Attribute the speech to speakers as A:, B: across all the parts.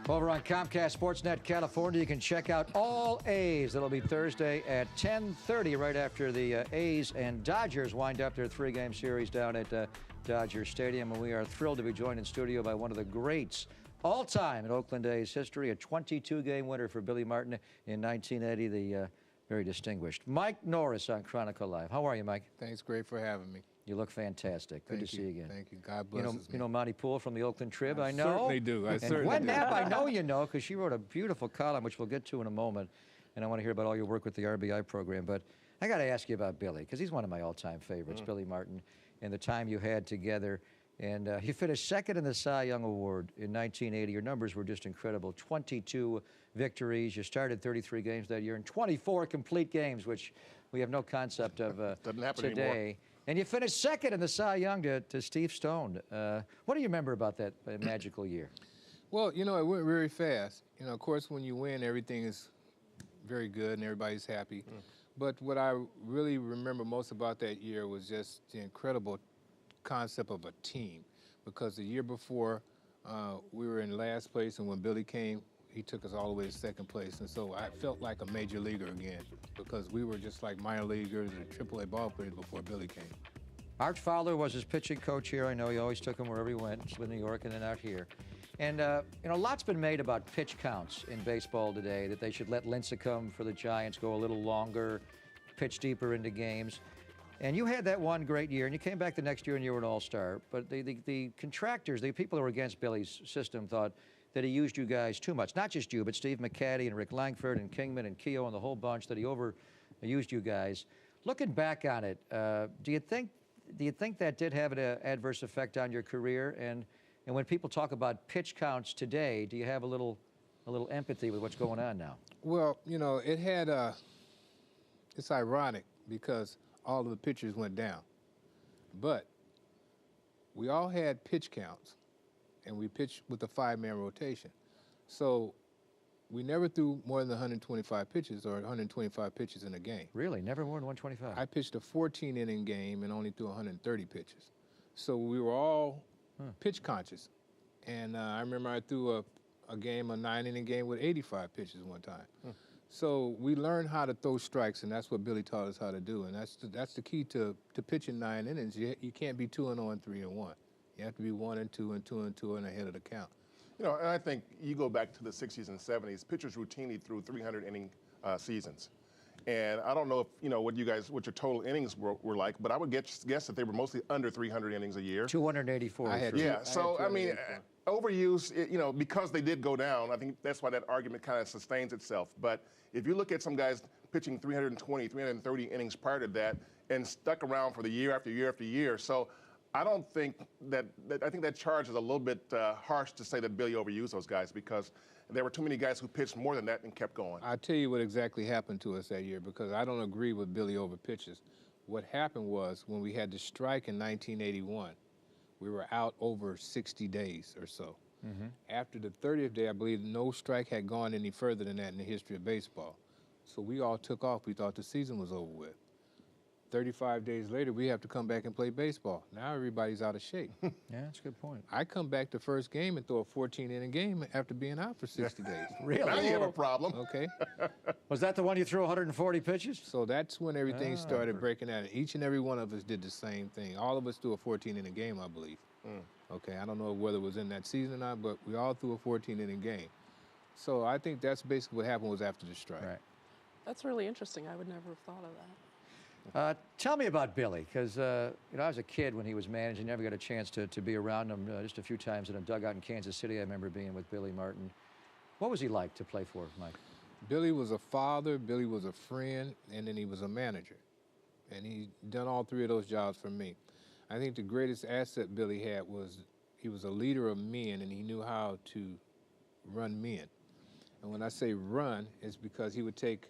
A: Over on Comcast Sportsnet California, you can check out all A's. That'll be Thursday at 10:30, right after the A's and Dodgers wind up their three-game series down at Dodger Stadium. And we are thrilled to be joined in studio by one of the greats all time in Oakland A's history, a 22-game winner for Billy Martin in 1980, the very distinguished Mike Norris on Chronicle Live. How are you, Mike?
B: Thanks, great for having me.
A: You look fantastic. Good to see you again.
B: Thank you. God bless me.
A: You know Monty Poole from the Oakland Trib, I know.
B: Certainly do. I certainly
A: Gwen
B: do.
A: Knapp, I know you know, because she wrote a beautiful column, which we'll get to in a moment. And I want to hear about all your work with the RBI program. But I got to ask you about Billy, because he's one of my all-time favorites, Billy Martin, and the time you had together. And you finished second in the Cy Young Award in 1980. Your numbers were just incredible. 22 victories. You started 33 games that year and 24 complete games, which we have no concept of
C: Doesn't happen
A: today.
C: anymore.
A: And you finished second in the Cy Young to Steve Stone. What do you remember about that magical year?
B: Well, you know, it went very fast. You know, of course, when you win, everything is very good and everybody's happy. But what I really remember most about that year was just the incredible concept of a team. Because the year before, we were in last place, and when Billy came, he took us all the way to second place. And so I felt like a major leaguer again, because we were just like minor leaguers or AAA ball players before Billy came.
A: Art Fowler was his pitching coach here. I know he always took him wherever he went, with New York and then out here. And, you know, a lot's been made about pitch counts in baseball today, that they should let Lincecum for the Giants go a little longer, pitch deeper into games. And you had that one great year, and you came back the next year and you were an all-star. But the contractors, the people who were against Billy's system thought that he used you guys too much. Not just you, but Steve McCaddy and Rick Langford and Kingman and Keogh and the whole bunch, that he overused you guys. Looking back on it, do you think that did have an adverse effect on your career? And when people talk about pitch counts today, do you have a little empathy with what's going on now?
B: Well, you know, it had it's ironic because all of the pitchers went down. But we all had pitch counts, and we pitched with a 5-man rotation. So we never threw more than 125 pitches or 125 pitches in a game.
A: Really? Never more than 125?
B: I pitched a 14-inning game and only threw 130 pitches. So we were all pitch conscious. And I remember I threw a 9-inning game with 85 pitches one time. So we learned how to throw strikes, and that's what Billy taught us how to do. And that's the key to pitching 9 innings. You can't be 2-0 and 3-1. You have to be 1-2 and 2-2 and ahead of the count.
C: You know, and I think you go back to the 60s and 70s, pitchers routinely threw 300-inning seasons. And I don't know if, you know, what your total innings were like, but I would guess that they were mostly under 300 innings a year.
A: 284.
C: Yeah, so, I mean, overuse, you know, because they did go down, I think that's why that argument kind of sustains itself. But if you look at some guys pitching 320, 330 innings prior to that and stuck around for the year after year after year, so I don't think I think that charge is a little bit harsh to say that Billy overused those guys, because there were too many guys who pitched more than that and kept going.
B: I'll tell you what exactly happened to us that year, because I don't agree with Billy over pitches. What happened was, when we had the strike in 1981, we were out over 60 days or so. After the 30th day, I believe no strike had gone any further than that in the history of baseball. So we all took off. We thought the season was over with. 35 days later, we have to come back and play baseball. Now everybody's out of shape.
A: Yeah, that's a good point.
B: I come back the first game and throw a 14-inning game after being out for 60 days.
A: Really?
C: Now you have a problem.
B: Okay.
A: Was that the one you threw 140 pitches?
B: So that's when everything started breaking out. Each and every one of us did the same thing. All of us threw a 14-inning game, I believe. Okay, I don't know whether it was in that season or not, but we all threw a 14-inning game. So I think that's basically what happened was after the strike.
A: Right.
D: That's really interesting. I would never have thought of that.
A: Tell me about Billy, because you know, I was a kid when he was managing. Never got a chance to be around him. Just a few times in a dugout in Kansas City, I remember being with Billy Martin. What was he like to play for, Mike?
B: Billy was a father, Billy was a friend, and then he was a manager. And he done all three of those jobs for me. I think the greatest asset Billy had was he was a leader of men, and he knew how to run men. And when I say run, it's because he would take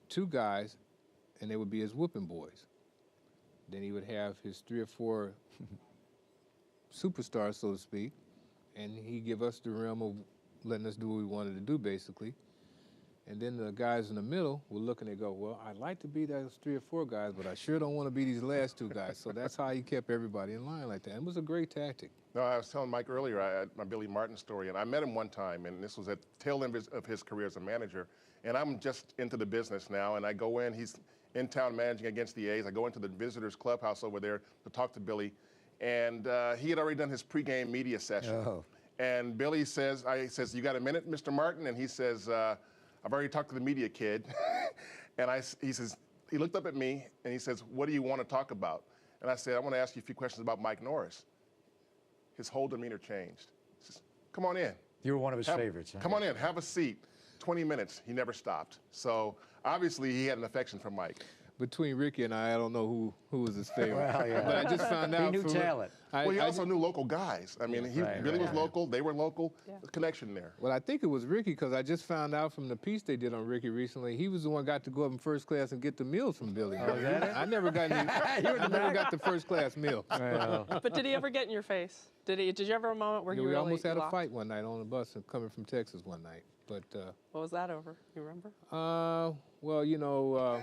B: 2 guys, and they would be his whooping boys. Then he would have his 3 or 4 superstars, so to speak, and he'd give us the realm of letting us do what we wanted to do, basically. And then the guys in the middle will look and they go, well, I'd like to be those 3 or 4 guys, but I sure don't want to be these last 2 guys. So that's how he kept everybody in line like that. And it was a great tactic.
C: No, I was telling Mike earlier my Billy Martin story, and I met him one time, and this was at the tail end of his career as a manager. And I'm just into the business now, and I go in, he's in town managing against the A's. I go into the visitors clubhouse over there to talk to Billy, and he had already done his pregame media session.
A: Oh.
C: And Billy says, you got a minute, Mr. Martin? And he says, I've already talked to the media kid. And he looked up at me and he says, what do you want to talk about? And I said, I want to ask you a few questions about Mike Norris. His whole demeanor changed. He says, come on in.
A: You were one of his favorites. Huh?
C: Come on in, have a seat. 20 minutes, he never stopped. So obviously he had an affection for Mike.
B: Between Ricky and I don't know who was his favorite.
A: Well, yeah.
B: But I just found out.
A: He knew talent.
C: Well, he also knew local guys. I mean, Billy was local, they were local.
D: Yeah.
C: There's a connection there.
B: Well, I think it was Ricky because I just found out from the piece they did on Ricky recently, he was the one got to go up in first class and get the meals from Billy.
A: Oh, is that it?
B: I never got any. I never got the first class meal.
A: Well,
D: But did he ever get in your face? Did you ever have a moment where
B: Yeah,
D: you
B: we
D: really
B: almost had a
D: locked?
B: fight one night on the bus coming from Texas one night. But
D: What was that over? You remember?
B: well, you know.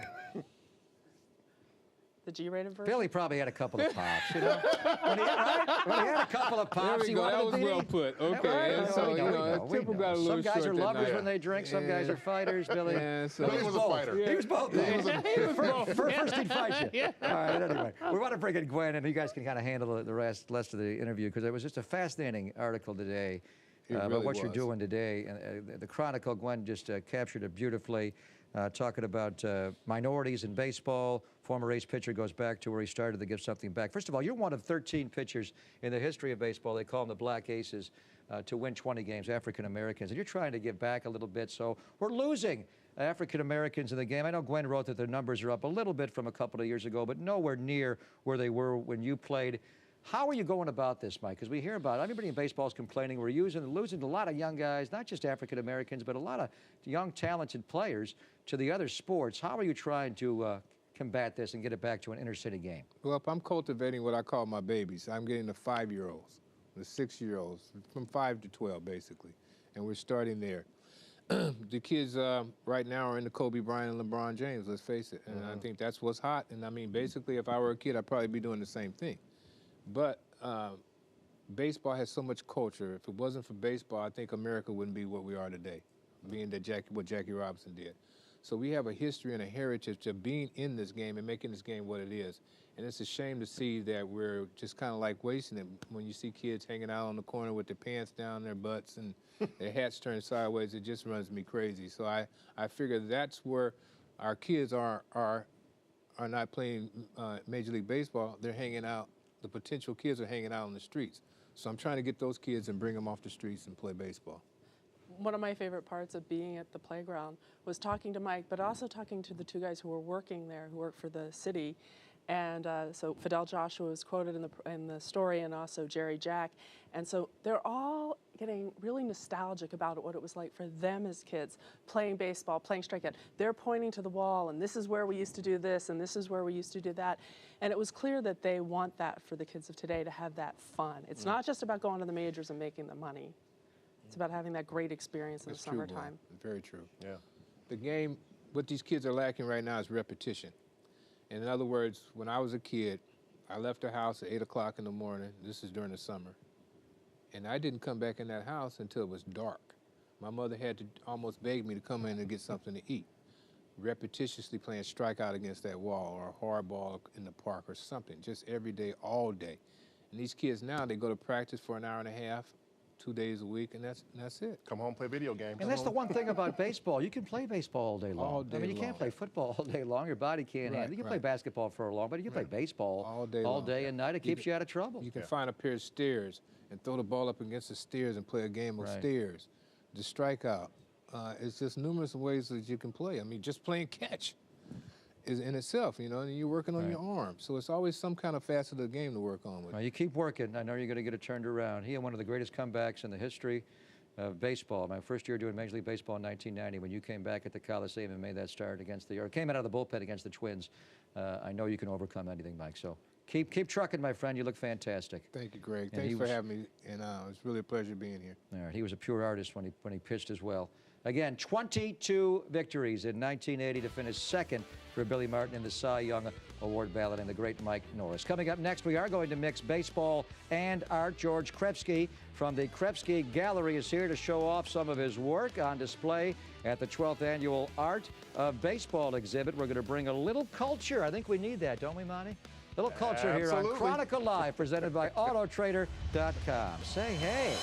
D: The G-rated version?
A: Billy probably had a couple of pops, you know? when he had a couple of
B: There
A: pops,
B: we
A: he
B: go.
A: wanted
B: That was
A: to be.
B: well put. Okay.
A: Right?
B: And so, you know,
A: We
B: Tipple
A: know.
B: got a little
A: Some guys are
B: short that
A: lovers
B: night.
A: when they drink, some guys are fighters, Billy.
B: Yeah, so
C: Billy was a fighter.
A: He was both.
B: Yeah, he was
A: First he'd fight you. All right, anyway. We want to bring in Gwen, and you guys can kind of handle the rest of the interview, because it was just a fascinating article today about
B: really
A: what you're
B: was.
A: doing today. And the Chronicle, Gwen just captured it beautifully, talking about minorities in baseball. Former ace pitcher goes back to where he started to give something back. First of all, you're one of 13 pitchers in the history of baseball, they call them the Black Aces, to win 20 games, African Americans. And you're trying to give back a little bit, so we're losing African Americans in the game. I know Gwen wrote that their numbers are up a little bit from a couple of years ago, but nowhere near where they were when you played. How are you going about this, Mike? Because we hear about it. Everybody in baseball is complaining. We're losing a lot of young guys, not just African Americans, but a lot of young, talented players to the other sports. How are you trying to combat this and get it back to an inner city game?
B: Well, I'm cultivating what I call my babies. I'm getting the 5-year-olds, the 6-year-olds, from 5 to 12, basically. And we're starting there. The kids right now are into Kobe Bryant and LeBron James, let's face it. And I think that's what's hot. And I mean, basically, if I were a kid, I'd probably be doing the same thing. But baseball has so much culture. If it wasn't for baseball, I think America wouldn't be what we are today, being that what Jackie Robinson did. So we have a history and a heritage of being in this game and making this game what it is. And it's a shame to see that we're just kind of like wasting it. When you see kids hanging out on the corner with their pants down their butts and their hats turned sideways, it just runs me crazy. So I figure that's where our kids are not playing Major League Baseball. They're hanging out. The potential kids are hanging out on the streets. So I'm trying to get those kids and bring them off the streets and play baseball.
D: One of my favorite parts of being at the playground was talking to Mike, but also talking to the 2 guys who were working there, who work for the city. And so Fidel Joshua was quoted in the story, and also Jerry Jack. And so they're all getting really nostalgic about what it was like for them as kids, playing baseball, playing strikeout. They're pointing to the wall, and this is where we used to do this, and this is where we used to do that. And it was clear that they want that for the kids of today, to have that fun. It's not just about going to the majors and making the money. It's about having that great experience in the summertime.
B: It's very true.
C: Yeah.
B: The game, what these kids are lacking right now is repetition. In other words, when I was a kid, I left the house at 8 o'clock in the morning. This is during the summer. And I didn't come back in that house until it was dark. My mother had to almost beg me to come in and get something to eat. Repetitiously playing strikeout against that wall or a hard ball in the park or something, just every day, all day. And these kids now, they go to practice for an hour and a half, 2 days a week, and that's it.
C: Come home, play video games.
A: And that's the one thing about baseball. You can play baseball all day long.
B: All day
A: I mean, you can't
B: long.
A: play football all day long. Your body can't handle it. You can play basketball for a long, but you can play baseball
B: all day long.
A: and night. It keeps you out of trouble.
B: You can find a pair of stairs and throw the ball up against the stairs and play a game of stairs. The strikeout. It's just numerous ways that you can play. I mean, just playing catch is in itself, you know, and you're working on your arm. So it's always some kind of facet of the game to work on with.
A: Well, you keep working. I know you're going to get it turned around. He had one of the greatest comebacks in the history of baseball. My first year doing Major League Baseball in 1990, when you came back at the Coliseum and made that start against or came out of the bullpen against the Twins. I know you can overcome anything, Mike. So keep trucking, my friend. You look fantastic.
B: Thank you, Greg.
A: And
B: Thanks for having me, and it's really a pleasure being here.
A: All right. He was a pure artist when he pitched as well. Again, 22 victories in 1980 to finish second for Billy Martin in the Cy Young Award ballot and the great Mike Norris. Coming up next, we are going to mix baseball and art. George Krepsky from the Krepsky Gallery is here to show off some of his work on display at the 12th Annual Art of Baseball exhibit. We're going to bring a little culture. I think we need that, don't we, Monty? A little culture here on Chronicle Live, presented by Autotrader.com. Say hey.